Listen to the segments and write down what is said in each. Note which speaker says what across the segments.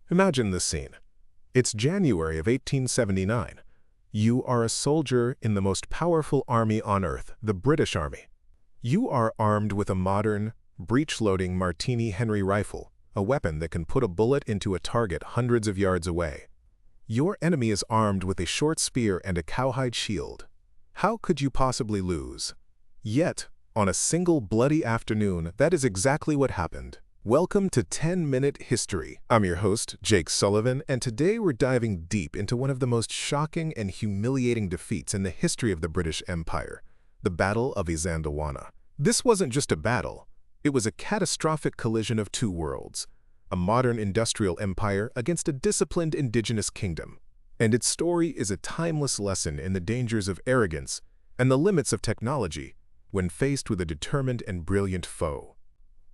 Speaker 1: Imagine this scene. It's January of 1879. You are a soldier in the most powerful army on Earth, the British Army. You are armed with a modern, breech-loading Martini-Henry rifle, a weapon that can put a bullet into a target hundreds of yards away. Your enemy is armed with a short spear and a cowhide shield. How could you possibly lose? Yet, on a single bloody afternoon, that is exactly what happened. Welcome to 10-Minute History. I'm your host, Jake Sullivan, and today we're diving deep into one of the most shocking and humiliating defeats in the history of the British Empire, the Battle of Isandlwana. This wasn't just a battle. It was a catastrophic collision of two worlds, a modern industrial empire against a disciplined indigenous kingdom. And its story is a timeless lesson in the dangers of arrogance and the limits of technology when faced with a determined and brilliant foe.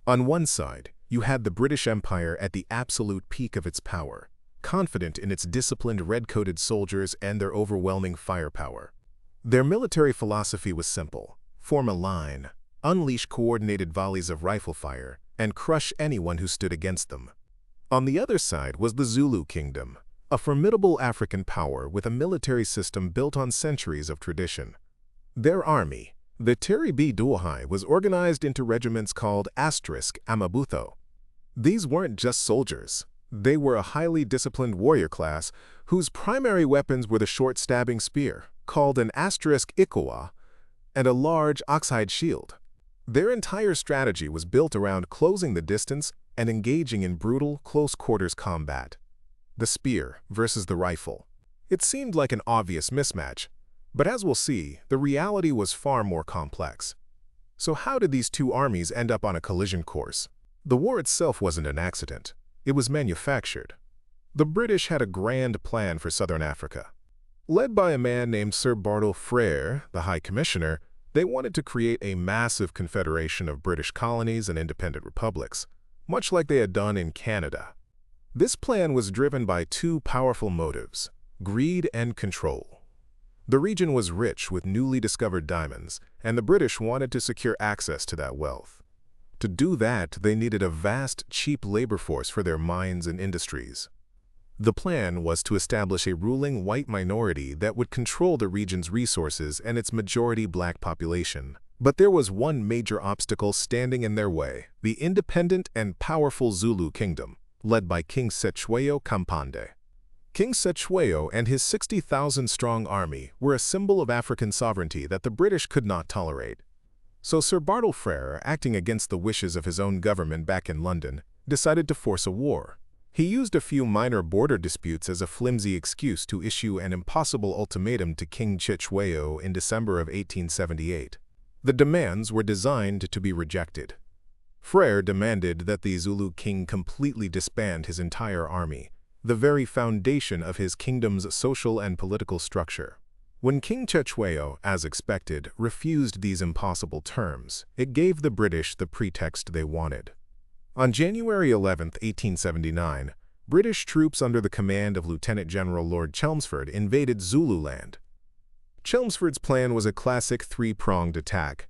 Speaker 1: On one side, you had the British Empire at the absolute peak of its power, confident in its disciplined red-coated soldiers and their overwhelming firepower. Their military philosophy was simple: form a line, unleash coordinated volleys of rifle fire, and crush anyone who stood against them. On the other side was the Zulu Kingdom, a formidable African power with a military system built on centuries of tradition. Their army, the Terry-B-Duahai, was organized into regiments called *Amabutho. These weren't just soldiers. They were a highly disciplined warrior class whose primary weapons were the short stabbing spear, called an *iklwa, and a large oxhide shield. Their entire strategy was built around closing the distance and engaging in brutal, close-quarters combat. The spear versus the rifle. It seemed like an obvious mismatch, but as we'll see, the reality was far more complex. So how did these two armies end up on a collision course? The war itself wasn't an accident. It was manufactured. The British had a grand plan for southern Africa. Led by a man named Sir Bartle Frere, the High Commissioner, they wanted to create a massive confederation of British colonies and independent republics, much like they had done in Canada. This plan was driven by two powerful motives: greed and control. The region was rich with newly discovered diamonds, and the British wanted to secure access to that wealth. To do that, they needed a vast, cheap labor force for their mines and industries. The plan was to establish a ruling white minority that would control the region's resources and its majority black population. But there was one major obstacle standing in their way: the independent and powerful Zulu Kingdom, led by King Cetshwayo Kampande. King Cetshwayo and his 60,000-strong army were a symbol of African sovereignty that the British could not tolerate. So Sir Bartle Frere, acting against the wishes of his own government back in London, decided to force a war. He used a few minor border disputes as a flimsy excuse to issue an impossible ultimatum to King Cetshwayo in December of 1878. The demands were designed to be rejected. Frere demanded that the Zulu king completely disband his entire army, the very foundation of his kingdom's social and political structure. When King Cetshwayo, as expected, refused these impossible terms, it gave the British the pretext they wanted. On January 11, 1879, British troops under the command of Lieutenant General Lord Chelmsford invaded Zululand. Chelmsford's plan was a classic three-pronged attack.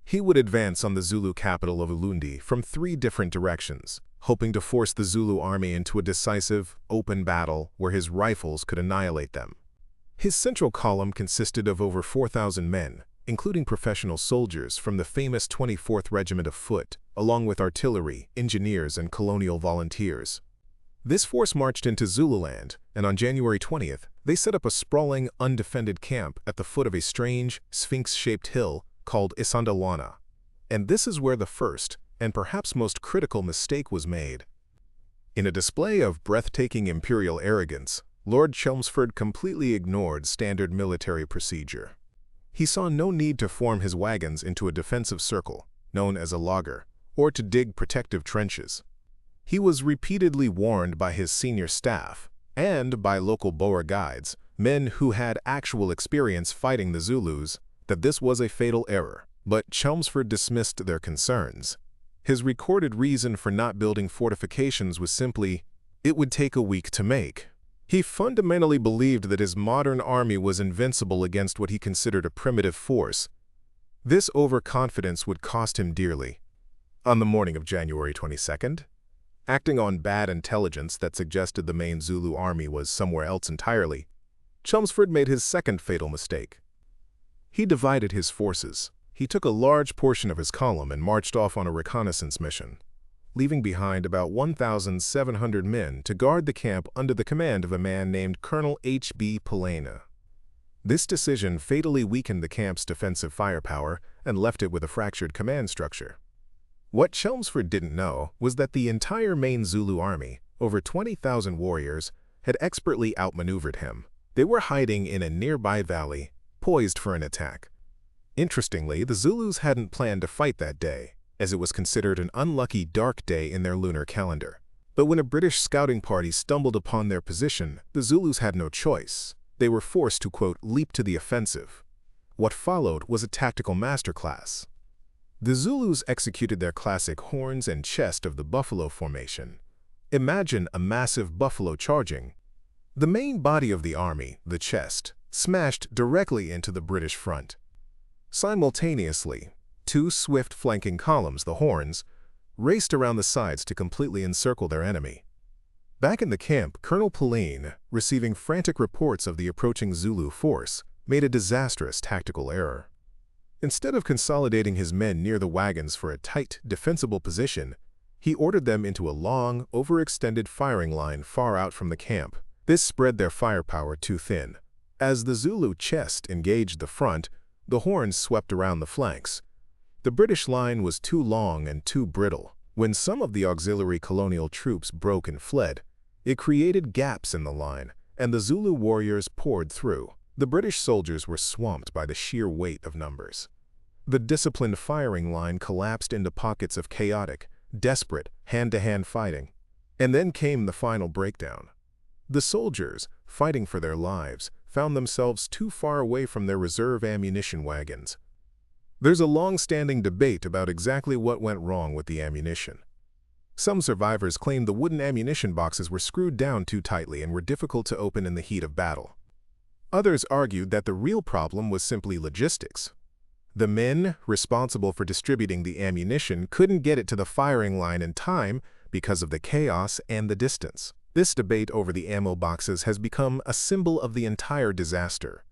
Speaker 1: He would advance on the Zulu capital of Ulundi from three different directions, hoping to force the Zulu army into a decisive, open battle where his rifles could annihilate them. His central column consisted of over 4,000 men, including professional soldiers from the famous 24th Regiment of Foot, along with artillery, engineers, and colonial volunteers. This force marched into Zululand, and on January 20th, they set up a sprawling, undefended camp at the foot of a strange, sphinx-shaped hill called Isandlwana. And this is where the first, and perhaps most critical mistake was made. In a display of breathtaking imperial arrogance, Lord Chelmsford completely ignored standard military procedure. He saw no need to form his wagons into a defensive circle, known as a laager, or to dig protective trenches. He was repeatedly warned by his senior staff, and by local Boer guides, men who had actual experience fighting the Zulus, that this was a fatal error. But Chelmsford dismissed their concerns. His recorded reason for not building fortifications was simply, it would take a week to make. He fundamentally believed that his modern army was invincible against what he considered a primitive force. This overconfidence would cost him dearly. On the morning of January 22nd, Acting on bad intelligence that suggested the main Zulu army was somewhere else entirely, Chelmsford made his second fatal mistake. He divided his forces. He took a large portion of his column and marched off on a reconnaissance mission, leaving behind about 1,700 men to guard the camp under the command of a man named Colonel H.B. Pelena. This decision fatally weakened the camp's defensive firepower and left it with a fractured command structure. What Chelmsford didn't know was that the entire main Zulu army, over 20,000 warriors, had expertly outmaneuvered him. They were hiding in a nearby valley, poised for an attack. Interestingly, the Zulus hadn't planned to fight that day, as it was considered an unlucky dark day in their lunar calendar. But when a British scouting party stumbled upon their position, the Zulus had no choice. They were forced to, quote, leap to the offensive. What followed was a tactical masterclass. The Zulus executed their classic horns and chest of the buffalo formation. Imagine a massive buffalo charging. The main body of the army, the chest, smashed directly into the British front. Simultaneously, two swift flanking columns, the horns, raced around the sides to completely encircle their enemy. Back in the camp, Colonel Pelena, receiving frantic reports of the approaching Zulu force, made a disastrous tactical error. Instead of consolidating his men near the wagons for a tight, defensible position, he ordered them into a long, overextended firing line far out from the camp. This spread their firepower too thin. As the Zulu chest engaged the front, the horns swept around the flanks. The British line was too long and too brittle. When some of the auxiliary colonial troops broke and fled, it created gaps in the line, and the Zulu warriors poured through. The British soldiers were swamped by the sheer weight of numbers. The disciplined firing line collapsed into pockets of chaotic, desperate, hand-to-hand fighting. And then came the final breakdown. The soldiers, fighting for their lives, found themselves too far away from their reserve ammunition wagons. There's a long-standing debate about exactly what went wrong with the ammunition. Some survivors claimed the wooden ammunition boxes were screwed down too tightly and were difficult to open in the heat of battle. Others argued that the real problem was simply logistics. The men responsible for distributing the ammunition couldn't get it to the firing line in time because of the chaos and the distance. This debate over the ammo boxes has become a symbol of the entire disaster.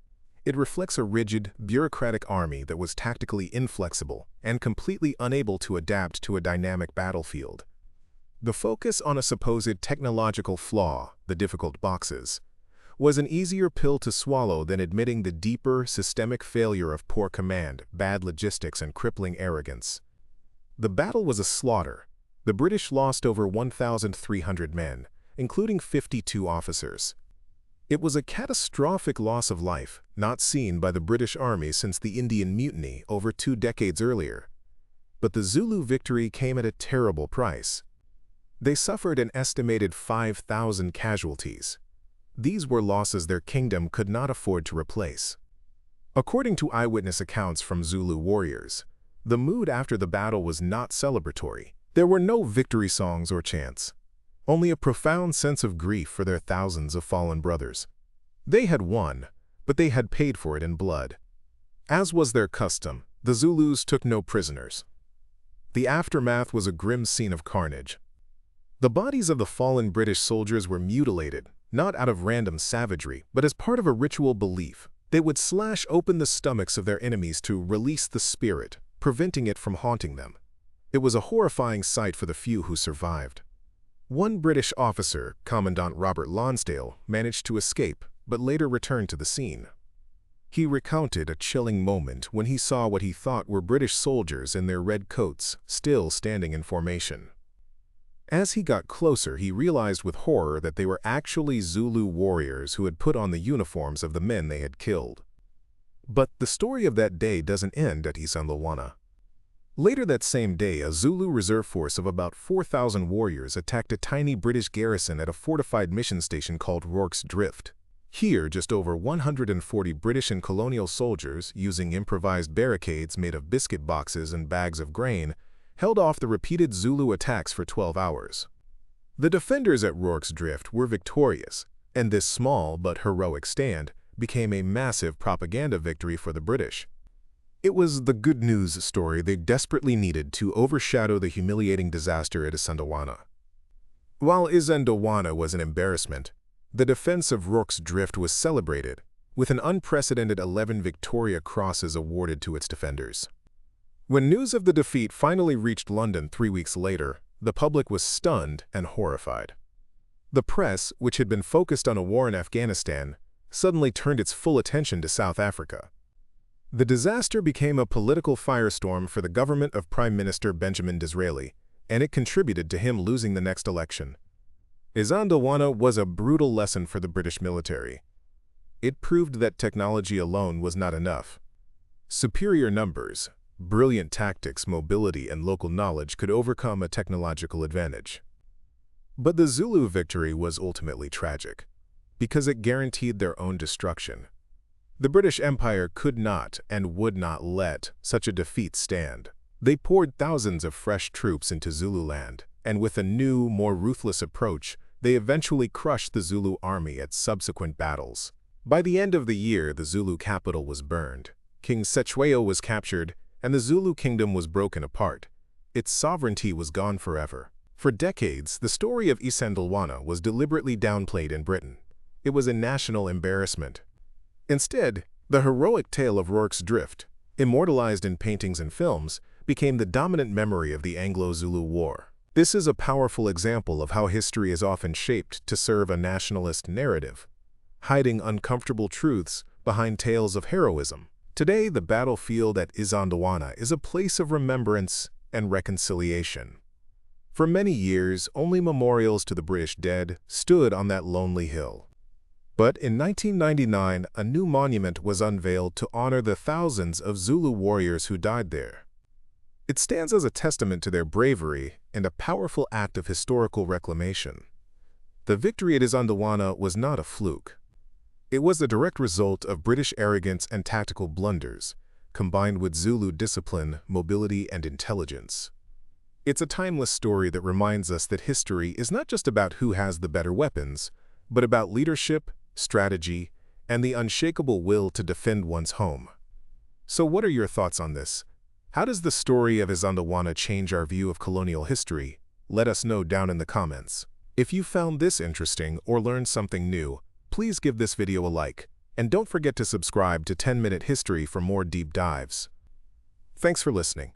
Speaker 1: It reflects a rigid, bureaucratic army that was tactically inflexible and completely unable to adapt to a dynamic battlefield. The focus on a supposed technological flaw, the difficult boxes, was an easier pill to swallow than admitting the deeper, systemic failure of poor command, bad logistics, and crippling arrogance. The battle was a slaughter. The British lost over 1,300 men, including 52 officers. It was a catastrophic loss of life, not seen by the British Army since the Indian Mutiny over 2 decades earlier. But the Zulu victory came at a terrible price. They suffered an estimated 5,000 casualties. These were losses their kingdom could not afford to replace. According to eyewitness accounts from Zulu warriors, the mood after the battle was not celebratory. There were no victory songs or chants, only a profound sense of grief for their thousands of fallen brothers. They had won, but they had paid for it in blood. As was their custom, the Zulus took no prisoners. The aftermath was a grim scene of carnage. The bodies of the fallen British soldiers were mutilated, not out of random savagery, but as part of a ritual belief. They would slash open the stomachs of their enemies to release the spirit, preventing it from haunting them. It was a horrifying sight for the few who survived. One British officer, Commandant Robert Lonsdale, managed to escape, but later returned to the scene. He recounted a chilling moment when he saw what he thought were British soldiers in their red coats, still standing in formation. As he got closer, he realized with horror that they were actually Zulu warriors who had put on the uniforms of the men they had killed. But the story of that day doesn't end at Isandlwana. Later that same day, a Zulu reserve force of about 4,000 warriors attacked a tiny British garrison at a fortified mission station called Rorke's Drift. Here, just over 140 British and colonial soldiers, using improvised barricades made of biscuit boxes and bags of grain, held off the repeated Zulu attacks for 12 hours. The defenders at Rorke's Drift were victorious, and this small but heroic stand became a massive propaganda victory for the British. It was the good news story they desperately needed to overshadow the humiliating disaster at Isandlwana. While Isandlwana was an embarrassment, the defense of Rorke's Drift was celebrated, with an unprecedented 11 Victoria Crosses awarded to its defenders. When news of the defeat finally reached London 3 weeks later, the public was stunned and horrified. The press, which had been focused on a war in Afghanistan, suddenly turned its full attention to South Africa. The disaster became a political firestorm for the government of Prime Minister Benjamin Disraeli, and it contributed to him losing the next election. Isandlwana was a brutal lesson for the British military. It proved that technology alone was not enough. Superior numbers, brilliant tactics, mobility, and local knowledge could overcome a technological advantage. But the Zulu victory was ultimately tragic, because it guaranteed their own destruction. The British Empire could not and would not let such a defeat stand. They poured thousands of fresh troops into Zululand, and with a new, more ruthless approach, they eventually crushed the Zulu army at subsequent battles. By the end of the year, the Zulu capital was burned, King Cetshwayo was captured, and the Zulu Kingdom was broken apart. Its sovereignty was gone forever. For decades, the story of Isandlwana was deliberately downplayed in Britain. It was a national embarrassment. Instead, the heroic tale of Rorke's Drift, immortalized in paintings and films, became the dominant memory of the Anglo-Zulu War. This is a powerful example of how history is often shaped to serve a nationalist narrative, hiding uncomfortable truths behind tales of heroism. Today, the battlefield at Isandlwana is a place of remembrance and reconciliation. For many years, only memorials to the British dead stood on that lonely hill. But in 1999, a new monument was unveiled to honor the thousands of Zulu warriors who died there. It stands as a testament to their bravery and a powerful act of historical reclamation. The victory at Isandlwana was not a fluke. It was the direct result of British arrogance and tactical blunders, combined with Zulu discipline, mobility, and intelligence. It's a timeless story that reminds us that history is not just about who has the better weapons, but about leadership, strategy, and the unshakable will to defend one's home. So what are your thoughts on this? How does the story of Isandlwana change our view of colonial history? Let us know down in the comments. If you found this interesting or learned something new, please give this video a like, and don't forget to subscribe to 10-Minute History for more deep dives. Thanks for listening.